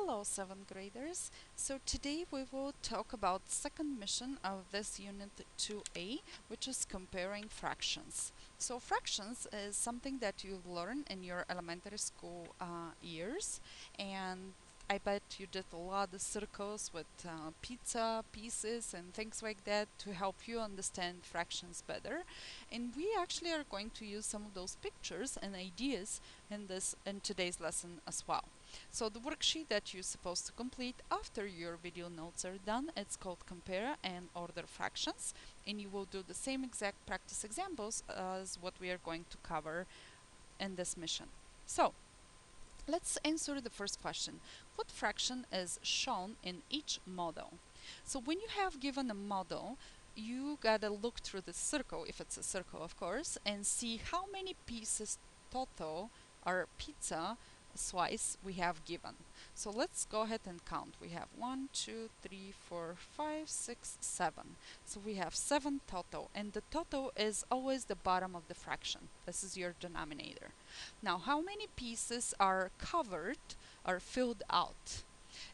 Hello, 7th graders. So today we will talk about second mission of this unit 2A, which is comparing fractions. So fractions is something that you learn in your elementary school years, and I bet you did a lot of circles with pizza pieces and things like that to help you understand fractions better. And we actually are going to use some of those pictures and ideas in today's lesson as well. So the worksheet that you're supposed to complete after your video notes are done, it's called Compare and Order Fractions, and you will do the same exact practice examples as what we are going to cover in this mission. So let's answer the first question. What fraction is shown in each model? So when you have given a model, you gotta look through the circle, if it's a circle of course, and see how many pieces total or pizza slice we have given. So let's go ahead and count. We have 1, 2, 3, 4, 5, 6, 7. So we have 7 total, and the total is always the bottom of the fraction. This is your denominator. Now, how many pieces are covered or filled out?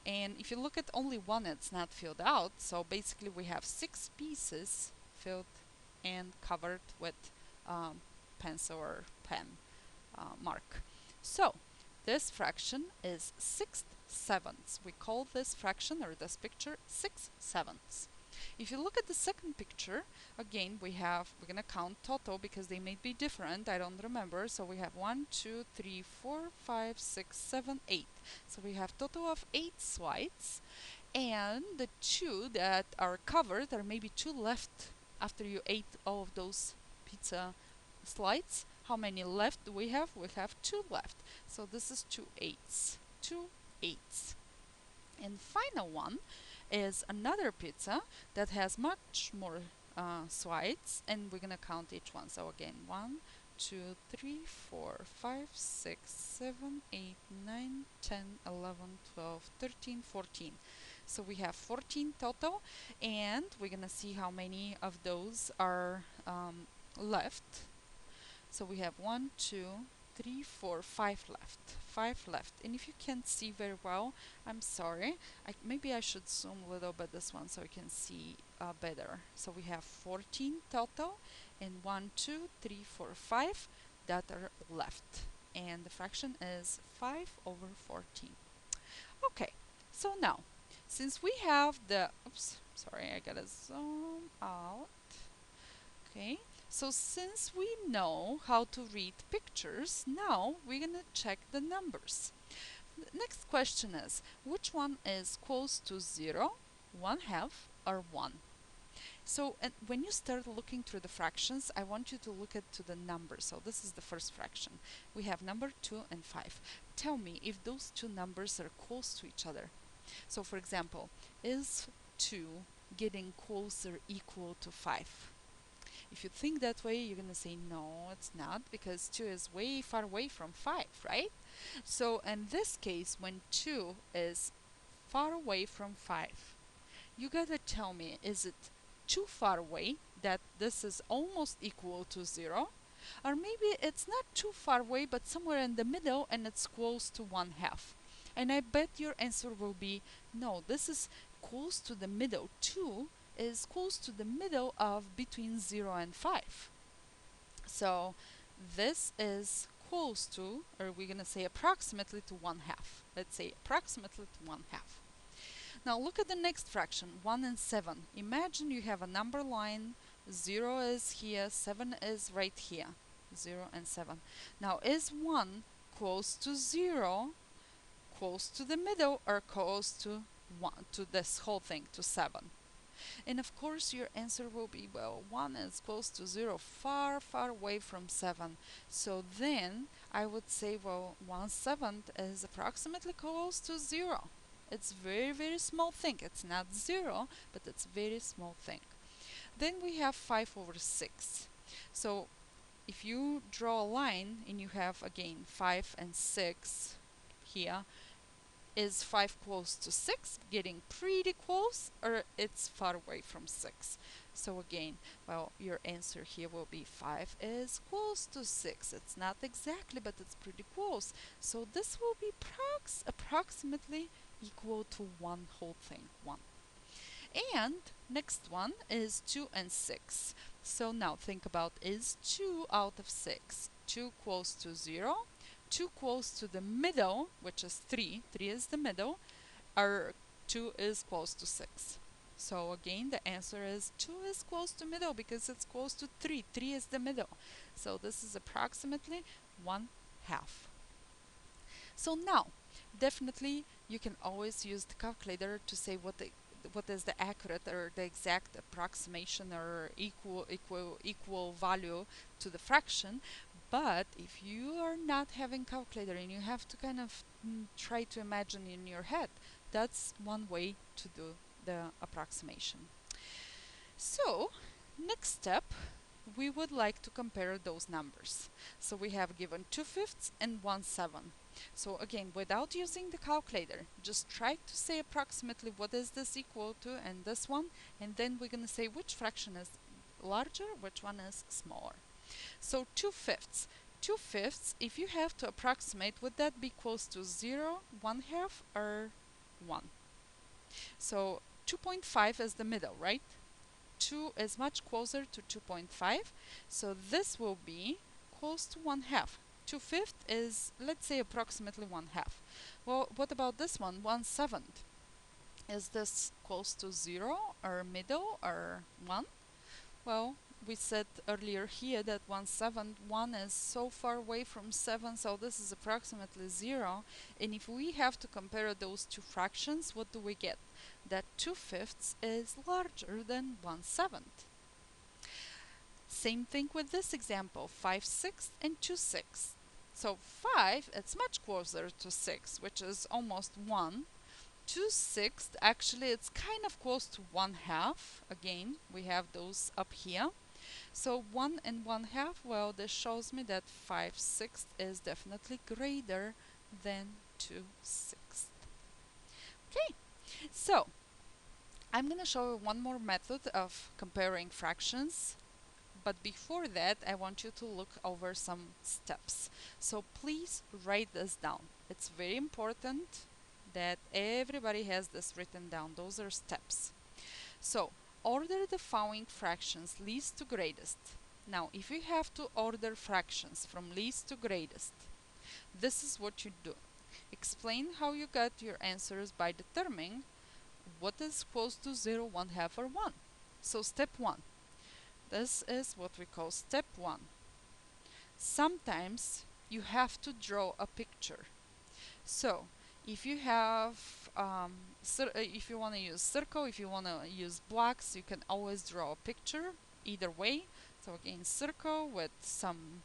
And if you look at only one, it's not filled out. So basically we have 6 pieces filled and covered with pencil or pen mark. So this fraction is 6/7. We call this fraction or this picture 6/7. If you look at the second picture, again we're gonna count total because they may be different. I don't remember. So we have 1, 2, 3, 4, 5, 6, 7, 8. So we have total of 8 slides, and the 2 that are covered, there may be 2 left after you ate all of those pizza slides. How many left do we have? We have 2 left. So this is 2 eighths. 2 eighths. And final one is another pizza that has much more slides, and we're gonna count each one. So again, 1, 2, 3, 4, 5, 6, 7, 8, 9, 10, 11, 12, 13, 14. So we have 14 total, and we're gonna see how many of those are left. So we have 1, 2, 3, 4, 5 left. 5 left. And if you can't see very well, I'm sorry. Maybe I should zoom a little bit this one so you can see better. So we have 14 total, and 1, 2, 3, 4, 5 that are left. And the fraction is 5/14. Okay, so now, since we have the, oops, sorry, I gotta zoom out. Okay, so since we know how to read pictures, now we're gonna check the numbers. The next question is, which one is close to 0, 1/2, or 1? So when you start looking through the fractions, I want you to look at to the numbers. So this is the first fraction. We have number 2 and 5. Tell me if those two numbers are close to each other. So for example, is 2 getting closer equal to 5? If you think that way, you're gonna say no, it's not, because 2 is way far away from 5, right? So in this case, when 2 is far away from 5, you gotta tell me, is it too far away that this is almost equal to 0? Or maybe it's not too far away, but somewhere in the middle and it's close to 1/2. And I bet your answer will be no, this is close to the middle. 2 is close to the middle of between 0 and 5. So this is close to, or we're gonna say approximately to 1/2. Let's say approximately to 1/2. Now look at the next fraction, 1 and 7. Imagine you have a number line, 0 is here, 7 is right here. 0 and 7. Now is 1 close to 0, close to the middle, or close to 1, to this whole thing, to 7? And of course your answer will be, well, 1 is close to 0, far, far away from 7. So then I would say, well, 1/7 is approximately close to 0. It's very, very small thing. It's not 0, but it's very small thing. Then we have 5/6. So if you draw a line and you have, again, 5 and 6 here, is 5 close to 6, getting pretty close, or it's far away from 6? So again, well, your answer here will be 5 is close to 6. It's not exactly, but it's pretty close. So this will be approximately equal to one whole thing, 1. And next one is 2 and 6. So now think about, is 2 out of 6 2 close to 0, 2 close to the middle, which is 3, 3 is the middle, or 2 is close to 6. So again, the answer is 2 is close to middle because it's close to 3. 3 is the middle. So this is approximately 1/2. So now, definitely you can always use the calculator to say what is the accurate or the exact approximation or equal value to the fraction. But if you are not having calculator and you have to kind of try to imagine in your head, that's one way to do the approximation. So next step, we would like to compare those numbers. So we have given 2/5 and 1/7. So again, without using the calculator, just try to say approximately what is this equal to and this one, and then we're going to say which fraction is larger, which one is smaller. So 2/5. 2/5, if you have to approximate, would that be close to 0, 1/2, or 1? So 2.5 is the middle, right? 2 is much closer to 2.5, so this will be close to 1/2. 2/5 is, let's say, approximately 1/2. Well, what about this one, 1/7? Is this close to 0 or middle or 1? Well, we said earlier here that 1/7, 1 is so far away from 7, so this is approximately 0. And if we have to compare those two fractions, what do we get? That 2/5 is larger than 1/7. Same thing with this example, 5/6 and 2/6. So 5, it's much closer to 6, which is almost 1. 2/6, actually it's kind of close to 1/2. Again, we have those up here. So 1 and 1/2, well, this shows me that 5/6 is definitely greater than 2/6. Okay, so I'm going to show you one more method of comparing fractions. But before that, I want you to look over some steps. So please write this down. It's very important that everybody has this written down. Those are steps. So order the following fractions least to greatest. Now, if you have to order fractions from least to greatest, this is what you do. Explain how you got your answers by determining what is close to 0, 1/2, or 1. So step 1. This is what we call step 1. Sometimes you have to draw a picture. So if you have, if you want to use circle, if you want to use blocks, you can always draw a picture either way. So again, circle with some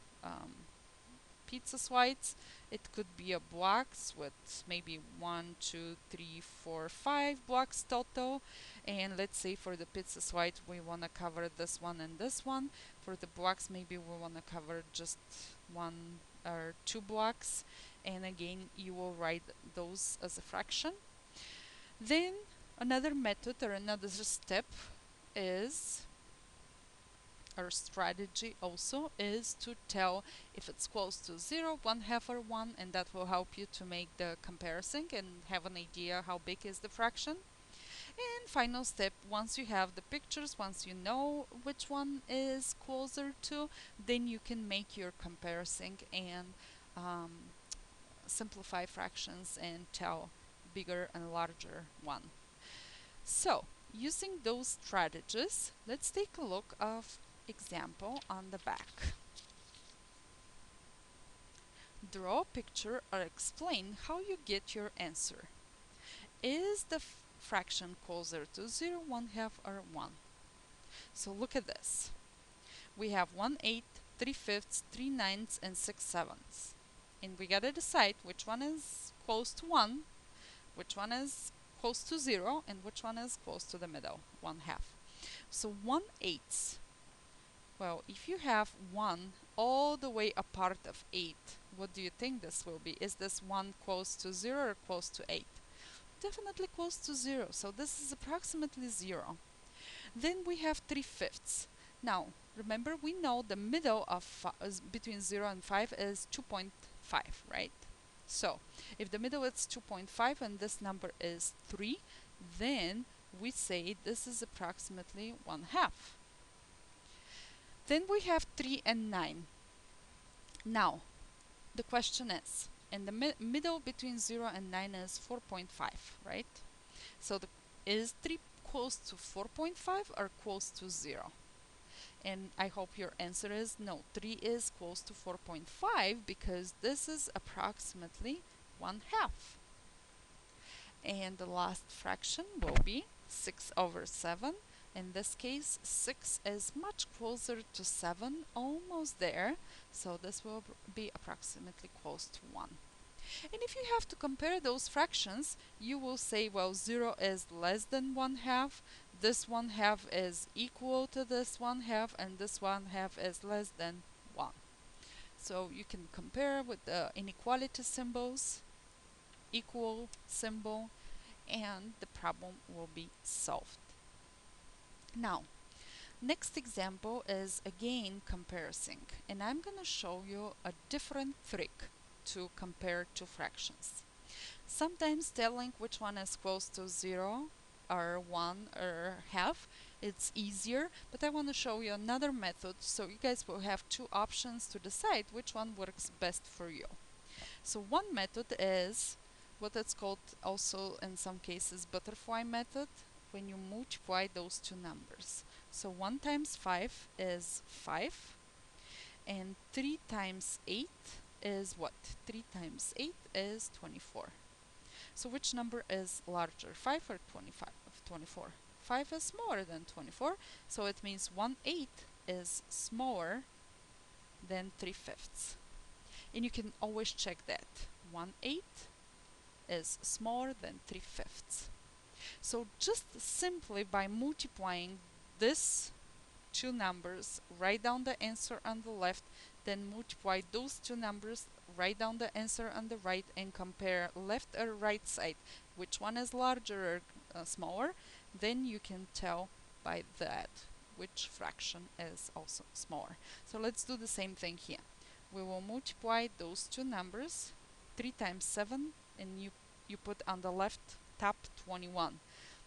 pizza slices. It could be a blocks with maybe 1, 2, 3, 4, 5 blocks total. And let's say for the pizza slice we want to cover this one and this one. For the blocks, maybe we want to cover just 1 or 2 blocks. And again, you will write those as a fraction. Then another method or another step is, our strategy also is to tell if it's close to 0, 1/2, or 1, and that will help you to make the comparison and have an idea how big is the fraction. And final step, once you have the pictures, once you know which one is closer to, then you can make your comparison and simplify fractions and tell bigger and larger one. So using those strategies, let's take a look of example on the back. Draw a picture or explain how you get your answer. Is the fraction closer to 0, 1/2, or 1? So look at this. We have 1/8, 3/5, 3/9, and 6/7. And we gotta decide which one is close to 1, which one is close to 0, and which one is close to the middle, 1/2. So 1/8. Well, if you have 1 all the way a part of 8, what do you think this will be? Is this 1 close to 0 or close to 8? Definitely close to 0, so this is approximately 0. Then we have 3/5. Now, remember, we know the middle of between 0 and 5 is 2.5, right? So if the middle is 2.5 and this number is 3, then we say this is approximately 1/2. Then we have 3 and 9. Now, the question is, in the middle between 0 and 9 is 4.5, right? So is 3 close to 4.5 or close to 0? And I hope your answer is no, 3 is close to 4.5 because this is approximately 1/2. And the last fraction will be 6/7. In this case, 6 is much closer to 7, almost there, so this will be approximately close to 1. And if you have to compare those fractions, you will say, well, 0 is less than 1/2, this 1/2 is equal to this 1/2, and this 1/2 is less than 1. So you can compare with the inequality symbols, equal symbol, and the problem will be solved. Now, next example is again comparison, and I'm going to show you a different trick to compare two fractions. Sometimes telling which one is close to 0 or 1 or half, it's easier, but I want to show you another method so you guys will have two options to decide which one works best for you. So one method is what it's called also in some cases butterfly method, when you multiply those two numbers. So 1 times 5 is 5, and 3 times 8 is what? 3 times 8 is 24. So which number is larger, 5 or 25? 24. 5 is smaller than 24, so it means 1/8 is smaller than 3/5. And you can always check that. 1/8 is smaller than 3/5. So just simply by multiplying this two numbers, write down the answer on the left, then multiply those two numbers, write down the answer on the right, and compare left or right side, which one is larger or smaller, then you can tell by that which fraction is also smaller. So let's do the same thing here. We will multiply those two numbers, 3 times 7, and you put on the left top 21.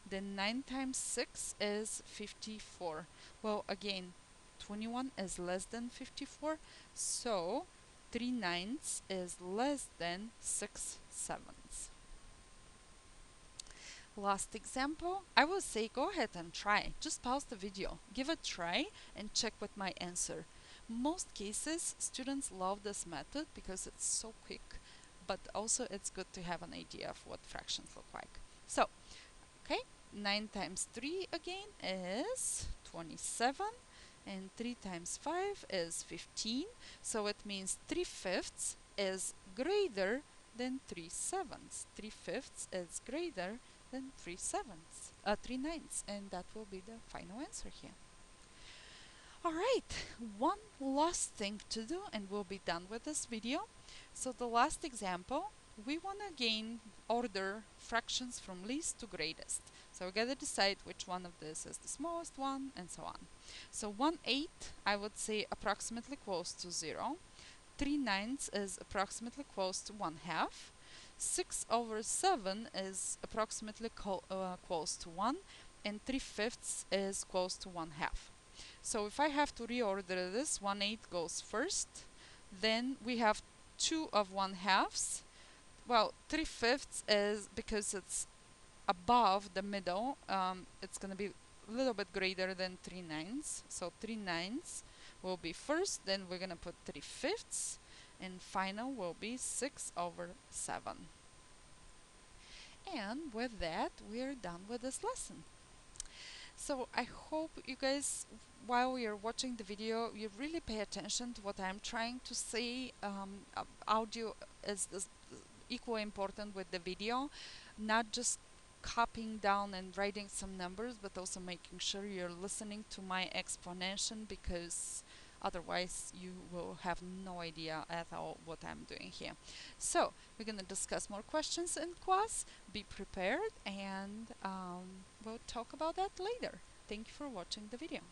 Then 9 times 6 is 54. Well, again, 21 is less than 54, so 3 9s is less than 6 7s. Last example, I will say go ahead and try. Just pause the video, give a try, and check with my answer. Most cases, students love this method because it's so quick, but also it's good to have an idea of what fractions look like. So, okay, 9 times 3 again is 27, and 3 times 5 is 15, so it means 3/5 is greater than 3/7. 3/5 is greater than 3 9s, and that will be the final answer here. Alright, one last thing to do and we'll be done with this video. So the last example, we want to again order fractions from least to greatest. So we gotta decide which one of this is the smallest one and so on. So 1/8 I would say approximately close to 0. 3 9s is approximately close to 1/2. 6/7 is approximately close to 1, and 3/5 is close to 1/2. So if I have to reorder this, 1/8 goes first, then we have 2 of 1/2s. Well, 3/5 is because it's above the middle, it's going to be a little bit greater than 3 9s. So 3 9s will be first, then we're going to put 3/5, and final will be 6/7. And with that, we're done with this lesson. So I hope you guys, while you're watching the video, you really pay attention to what I'm trying to say. Audio is equally important with the video, not just copying down and writing some numbers, but also making sure you're listening to my explanation, because otherwise you will have no idea at all what I'm doing here. So we're going to discuss more questions in class. Be prepared, and we'll talk about that later. Thank you for watching the video.